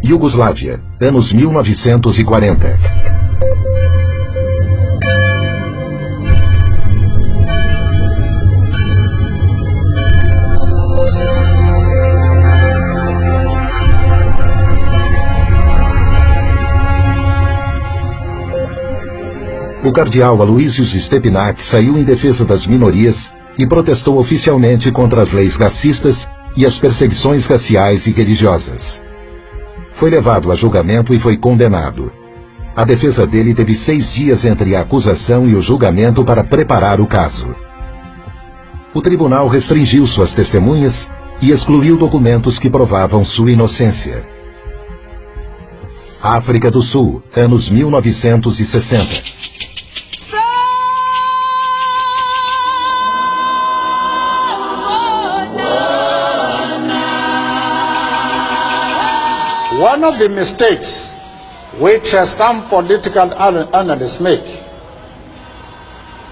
Iugoslávia, anos 1940. O cardeal Aloysius Stepinac saiu em defesa das minorias e protestou oficialmente contra as leis racistas e as perseguições raciais e religiosas. Foi levado a julgamento e foi condenado. A defesa dele teve 6 dias entre a acusação e o julgamento para preparar o caso. O tribunal restringiu suas testemunhas e excluiu documentos que provavam sua inocência. África do Sul, anos 1960. One of the mistakes which some political analysts make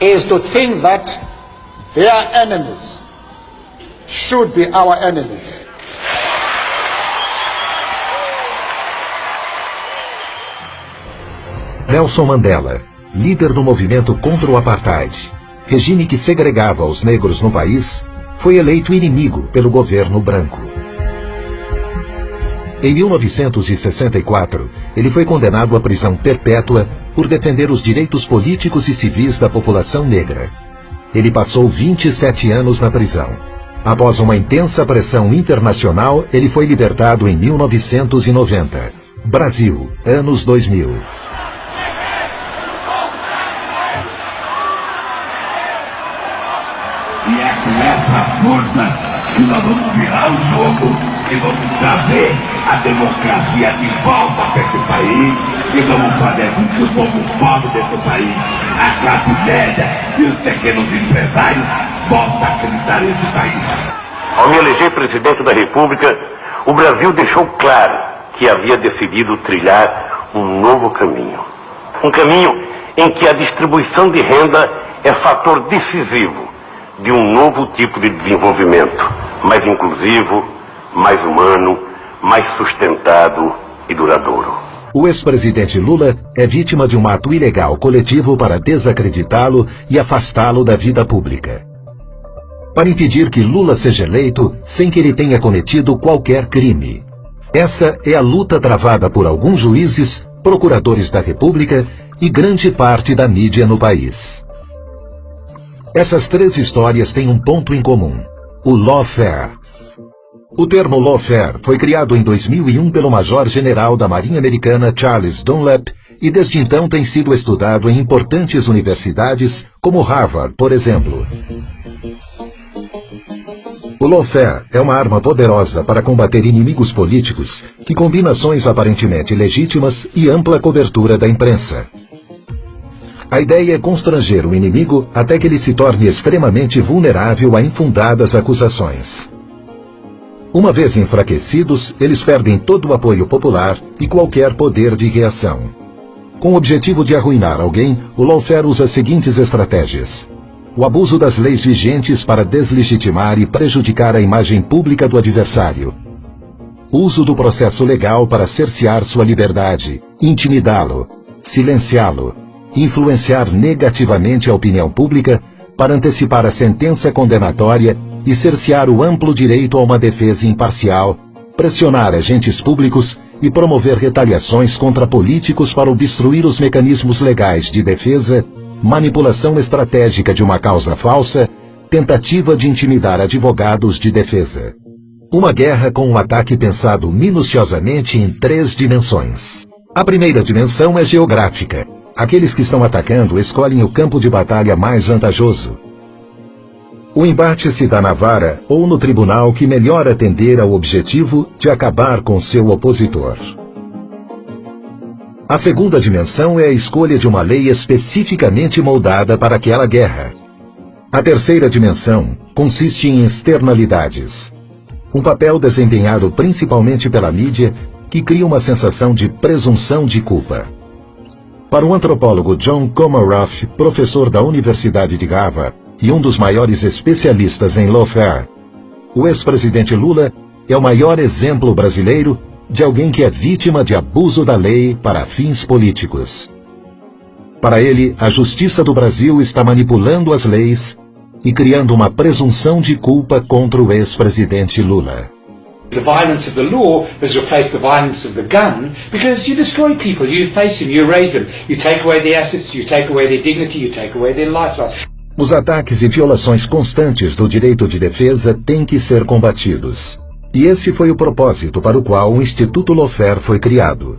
is to think that their enemies should be our enemies. Nelson Mandela, líder do movimento contra o apartheid, regime que segregava os negros no país, foi eleito inimigo pelo governo branco. Em 1964, ele foi condenado à prisão perpétua por defender os direitos políticos e civis da população negra. Ele passou 27 anos na prisão. Após uma intensa pressão internacional, ele foi libertado em 1990. Brasil, anos 2000. E é com essa força que nós vamos virar o jogo e vamos trazer a democracia de volta para esse país e vamos fazer com que o povo pobre desse país, a classe média e os pequenos empresários voltem a acreditar nesse país. Ao me eleger presidente da República, o Brasil deixou claro que havia decidido trilhar um novo caminho. Um caminho em que a distribuição de renda é fator decisivo de um novo tipo de desenvolvimento, mais inclusivo, mais humano, mais sustentado e duradouro. O ex-presidente Lula é vítima de um ato ilegal coletivo para desacreditá-lo e afastá-lo da vida pública. Para impedir que Lula seja eleito sem que ele tenha cometido qualquer crime. Essa é a luta travada por alguns juízes, procuradores da República e grande parte da mídia no país. Essas 3 histórias têm um ponto em comum: o lawfare. O termo lawfare foi criado em 2001 pelo major-general da Marinha Americana Charles Dunlap e desde então tem sido estudado em importantes universidades como Harvard, por exemplo. O lawfare é uma arma poderosa para combater inimigos políticos que combina ações aparentemente legítimas e ampla cobertura da imprensa. A ideia é constranger o inimigo até que ele se torne extremamente vulnerável a infundadas acusações. Uma vez enfraquecidos, eles perdem todo o apoio popular e qualquer poder de reação. Com o objetivo de arruinar alguém, o lawfare usa as seguintes estratégias: o abuso das leis vigentes para deslegitimar e prejudicar a imagem pública do adversário, uso do processo legal para cercear sua liberdade, intimidá-lo, silenciá-lo, influenciar negativamente a opinião pública para antecipar a sentença condenatória e cercear o amplo direito a uma defesa imparcial, pressionar agentes públicos e promover retaliações contra políticos para obstruir os mecanismos legais de defesa, manipulação estratégica de uma causa falsa, tentativa de intimidar advogados de defesa. Uma guerra com um ataque pensado minuciosamente em 3 dimensões. A primeira dimensão é geográfica. Aqueles que estão atacando escolhem o campo de batalha mais vantajoso. O embate se dá na vara ou no tribunal que melhor atender ao objetivo de acabar com seu opositor. A segunda dimensão é a escolha de uma lei especificamente moldada para aquela guerra. A terceira dimensão consiste em externalidades. Um papel desempenhado principalmente pela mídia que cria uma sensação de presunção de culpa. Para o antropólogo John Comaroff, professor da Universidade de Harvard e um dos maiores especialistas em lawfare, O ex-presidente Lula é o maior exemplo brasileiro de alguém que é vítima de abuso da lei para fins políticos. Para ele, a justiça do Brasil está manipulando as leis e criando uma presunção de culpa contra o ex-presidente Lula. The violence of the law has replaced the violence of the gun because you destroy people, you deface them, you erase them, you take away their assets, you take away their dignity, you take away their lifestyle. Os ataques e violações constantes do direito de defesa têm que ser combatidos. E esse foi o propósito para o qual o Instituto Lawfare foi criado.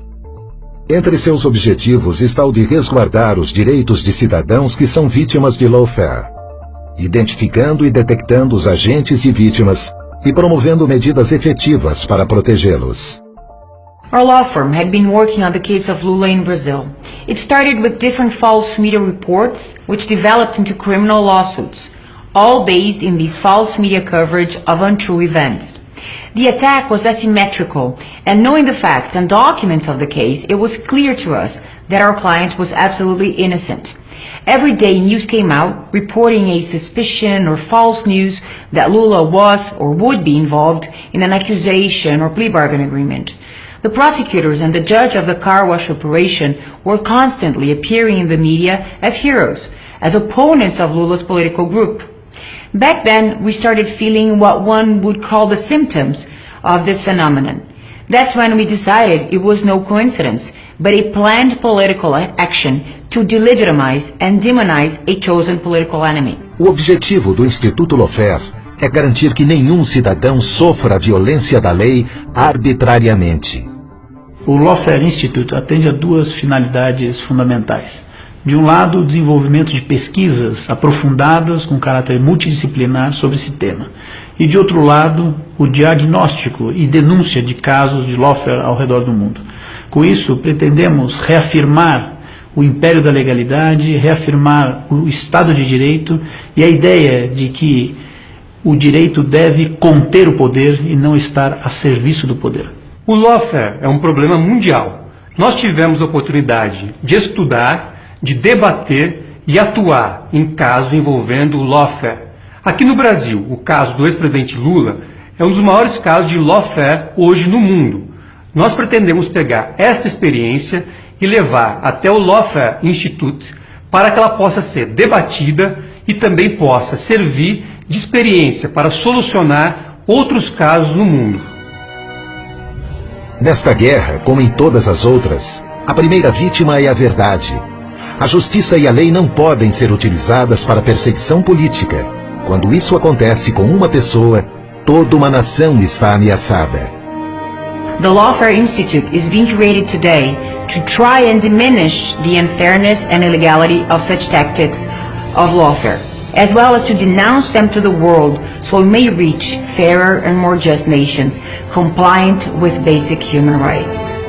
Entre seus objetivos está o de resguardar os direitos de cidadãos que são vítimas de lawfare, identificando e detectando os agentes e vítimas e promovendo medidas efetivas para protegê-los. Our law firm had been working on the case of Lula in Brazil. It started with different false media reports, which developed into criminal lawsuits, all based in this false media coverage of untrue events. The attack was asymmetrical, and knowing the facts and documents of the case, it was clear to us that our client was absolutely innocent. Every day news came out reporting a suspicion or false news that Lula was or would be involved in an accusation or plea bargain agreement. The prosecutors and the judge of the car wash operation were constantly appearing in the media as heroes, as opponents of Lula's political group. Back then, we started feeling what one would call the symptoms of this phenomenon. That's when we decided it was no coincidence, but a planned political action to delegitimize and demonize a chosen political enemy. O objetivo do Instituto Lawfare é garantir que nenhum cidadão sofra a violência da lei arbitrariamente. O Lawfare Institute atende a duas finalidades fundamentais. De um lado, o desenvolvimento de pesquisas aprofundadas com caráter multidisciplinar sobre esse tema. E de outro lado, o diagnóstico e denúncia de casos de lawfare ao redor do mundo. Com isso, pretendemos reafirmar o império da legalidade, reafirmar o Estado de Direito e a ideia de que o direito deve conter o poder e não estar a serviço do poder. O lawfare é um problema mundial. Nós tivemos a oportunidade de estudar, de debater e atuar em casos envolvendo o lawfare. Aqui no Brasil, o caso do ex-presidente Lula é um dos maiores casos de lawfare hoje no mundo. Nós pretendemos pegar essa experiência e levar até o Lawfare Institute para que ela possa ser debatida e também possa servir de experiência para solucionar outros casos no mundo. Nesta guerra, como em todas as outras, a primeira vítima é a verdade. A justiça e a lei não podem ser utilizadas para perseguição política. Quando isso acontece com uma pessoa, toda uma nação está ameaçada. The Lawfare Institute is being created today to try and diminish the unfairness and illegality of such tactics of lawfare, as well as to denounce them to the world so we may reach fairer and more just nations compliant with basic human rights.